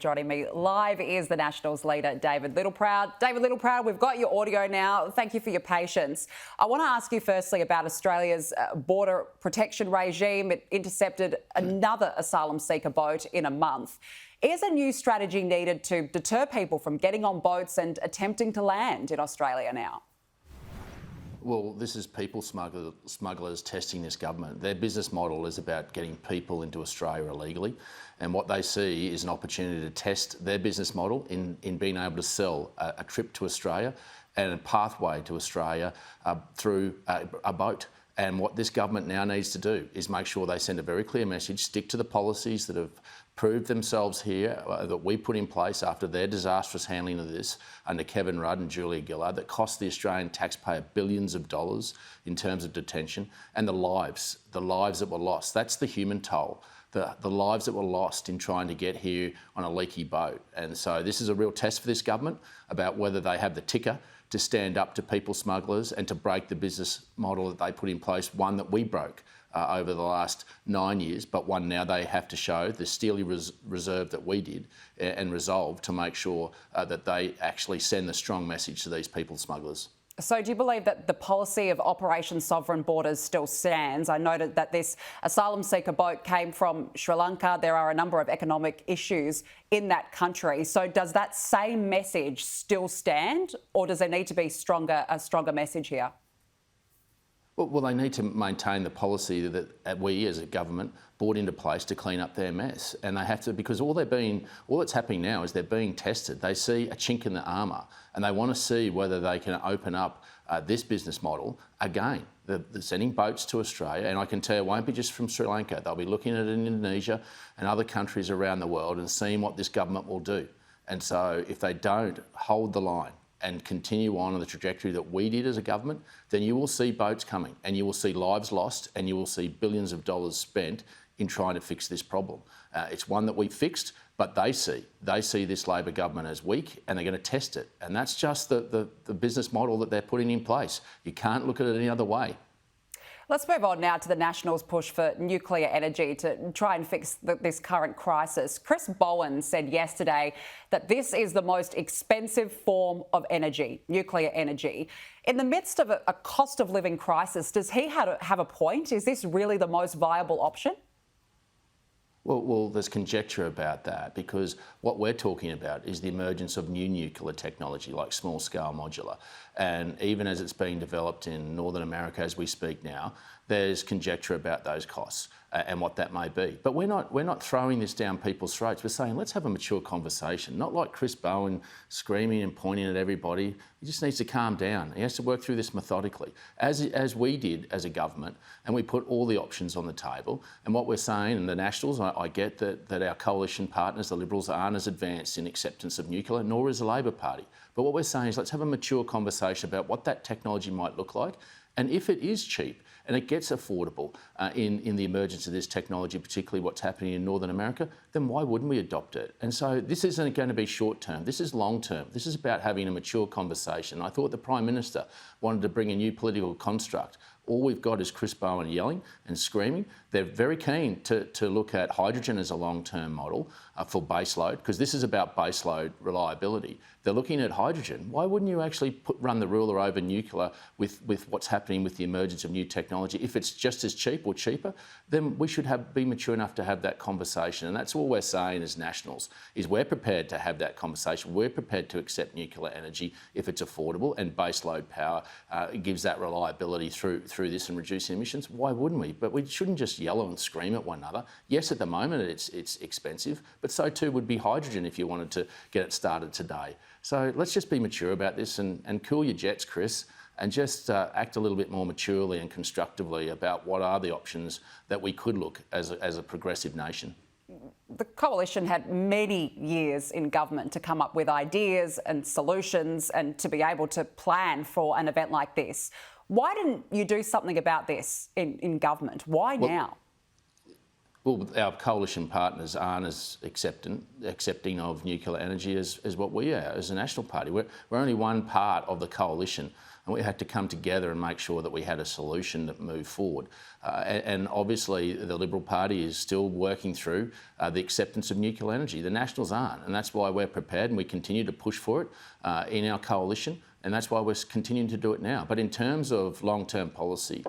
Joining me live is the Nationals leader, David Littleproud. David Littleproud, we've got your audio now. Thank you for your patience. I want to ask you firstly about Australia's border protection regime. It intercepted another asylum seeker boat in a month. Is a new strategy needed to deter people from getting on boats and attempting to land in Australia now? Well, this is people smugglers testing this government. Their business model is about getting people into Australia illegally, and what they see is an opportunity to test their business model in being able to sell a trip to Australia and a pathway to Australia through a boat. And what this government now needs to do is make sure they send a very clear message, stick to the policies that have proved themselves here, that we put in place after their disastrous handling of this under Kevin Rudd and Julia Gillard, that cost the Australian taxpayer billions of dollars in terms of detention, and the lives that were lost. That's the human toll. The lives that were lost in trying to get here on a leaky boat. And so this is a real test for this government about whether they have the ticker to stand up to people smugglers and to break the business model that they put in place, one that we broke over the last 9 years, but one now they have to show the steely reserve that we did and resolve to make sure that they actually send the strong message to these people smugglers. So do you believe that the policy of Operation Sovereign Borders still stands? I noted that this asylum seeker boat came from Sri Lanka. There are a number of economic issues in that country. So does that same message still stand, or does there need to be a stronger message here? Well, they need to maintain the policy that we as a government brought into place to clean up their mess. And they have to, because all that's happening now is they're being tested. They see a chink in the armour and they want to see whether they can open up this business model again. They're sending boats to Australia, and I can tell you it won't be just from Sri Lanka. They'll be looking at it in Indonesia and other countries around the world and seeing what this government will do. And so if they don't hold the line and continue on the trajectory that we did as a government, then you will see boats coming and you will see lives lost and you will see billions of dollars spent in trying to fix this problem. It's one that we fixed, but they see this Labor government as weak and they're going to test it. And that's just the business model that they're putting in place. You can't look at it any other way. Let's move on now to the Nationals' push for nuclear energy to try and fix this current crisis. Chris Bowen said yesterday that this is the most expensive form of energy, nuclear energy. In the midst of a cost of living crisis, does he have a point? Is this really the most viable option? Well, there's conjecture about that, because what we're talking about is the emergence of new nuclear technology like small-scale modular. And even as it's being developed in Northern America as we speak now, there's conjecture about those costs and what that may be. But we're not throwing this down people's throats. We're saying let's have a mature conversation, not like Chris Bowen screaming and pointing at everybody. He just needs to calm down. He has to work through this methodically, as we did as a government, and we put all the options on the table. And what we're saying, and the Nationals, I get that our coalition partners, the Liberals, aren't as advanced in acceptance of nuclear, nor is the Labor Party. But what we're saying is let's have a mature conversation about what that technology might look like, and if it is cheap and it gets affordable in the emergence of this technology, particularly what's happening in Northern America, then why wouldn't we adopt it? And so this isn't going to be short term, this is long term. This is about having a mature conversation. I thought the Prime Minister wanted to bring a new political construct. All we've got is Chris Bowen yelling and screaming. They're very keen to look at hydrogen as a long-term model for baseload, because this is about baseload reliability. They're looking at hydrogen. Why wouldn't you actually run the ruler over nuclear with what's happening with the emergence of new technology? If it's just as cheap or cheaper, then we should be mature enough to have that conversation. And that's all we're saying as Nationals, is we're prepared to have that conversation. We're prepared to accept nuclear energy if it's affordable, and baseload power gives that reliability through this and reducing emissions. Why wouldn't we? But we shouldn't just yell and scream at one another. Yes, at the moment it's expensive, but so too would be hydrogen if you wanted to get it started today. So let's just be mature about this and cool your jets, Chris, and just act a little bit more maturely and constructively about what are the options that we could look as a progressive nation. The Coalition had many years in government to come up with ideas and solutions and to be able to plan for an event like this. Why didn't you do something about this in government? Why now? Well, our coalition partners aren't as accepting of nuclear energy as what we are as a National Party. We're only one part of the coalition, and we had to come together and make sure that we had a solution that moved forward. And obviously the Liberal Party is still working through the acceptance of nuclear energy. The Nationals aren't, and that's why we're prepared and we continue to push for it in our coalition. And that's why we're continuing to do it now. But in terms of long-term policy,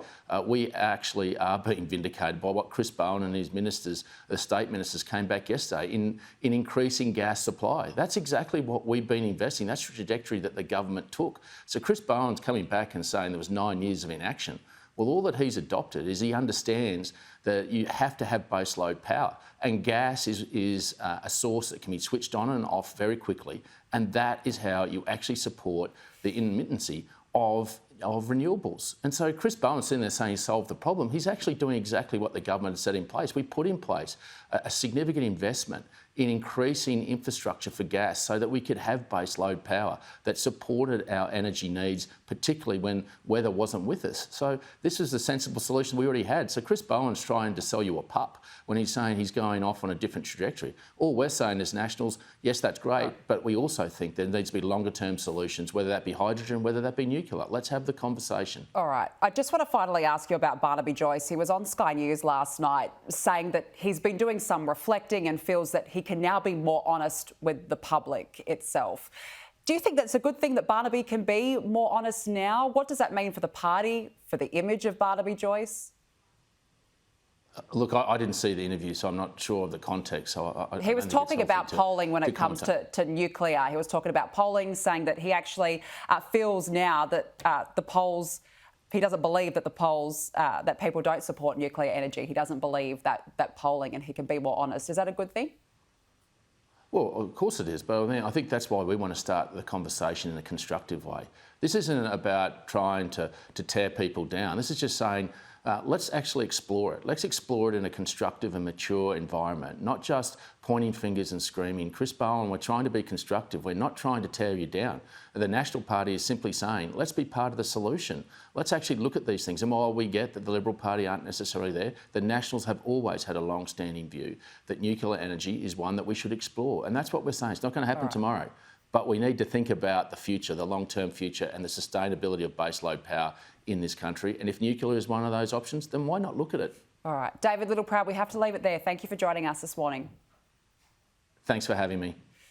we actually are being vindicated by what Chris Bowen and his ministers, the state ministers, came back yesterday in increasing gas supply. That's exactly what we've been investing. That's the trajectory that the government took. So Chris Bowen's coming back and saying there was 9 years of inaction. Well, all that he's adopted is he understands that you have to have baseload power, and gas is a source that can be switched on and off very quickly, and that is how you actually support the intermittency of renewables. And so Chris Bowen's sitting there saying he solved the problem. He's actually doing exactly what the government has set in place. We put in place a significant investment in increasing infrastructure for gas so that we could have base load power that supported our energy needs, particularly when weather wasn't with us. So this is the sensible solution we already had. So Chris Bowen's trying to sell you a pup when he's saying he's going off on a different trajectory. All we're saying as Nationals, yes, that's great, but we also think there needs to be longer term solutions, whether that be hydrogen, whether that be nuclear. Let's have the conversation. All right. I just want to finally ask you about Barnaby Joyce. He was on Sky News last night saying that he's been doing some reflecting and feels that he can now be more honest with the public itself. Do you think that's a good thing that Barnaby can be more honest now? What does that mean for the party, for the image of Barnaby Joyce? Look, I didn't see the interview, so I'm not sure of the context. So he was talking about polling when it comes to nuclear. He was talking about polling, saying that he actually feels now that the polls, he doesn't believe that the polls, that people don't support nuclear energy. He doesn't believe that polling, and he can be more honest. Is that a good thing? Well, of course it is, but I think that's why we want to start the conversation in a constructive way. This isn't about trying to tear people down. This is just saying, let's actually explore it. Let's explore it in a constructive and mature environment, not just pointing fingers and screaming. Chris Bowen, we're trying to be constructive. We're not trying to tear you down. The National Party is simply saying, let's be part of the solution. Let's actually look at these things. And while we get that the Liberal Party aren't necessarily there, the Nationals have always had a long-standing view that nuclear energy is one that we should explore. And that's what we're saying. It's not going to happen tomorrow. But we need to think about the future, the long-term future, and the sustainability of baseload power in this country. And if nuclear is one of those options, then why not look at it? All right. David Littleproud, we have to leave it there. Thank you for joining us this morning. Thanks for having me.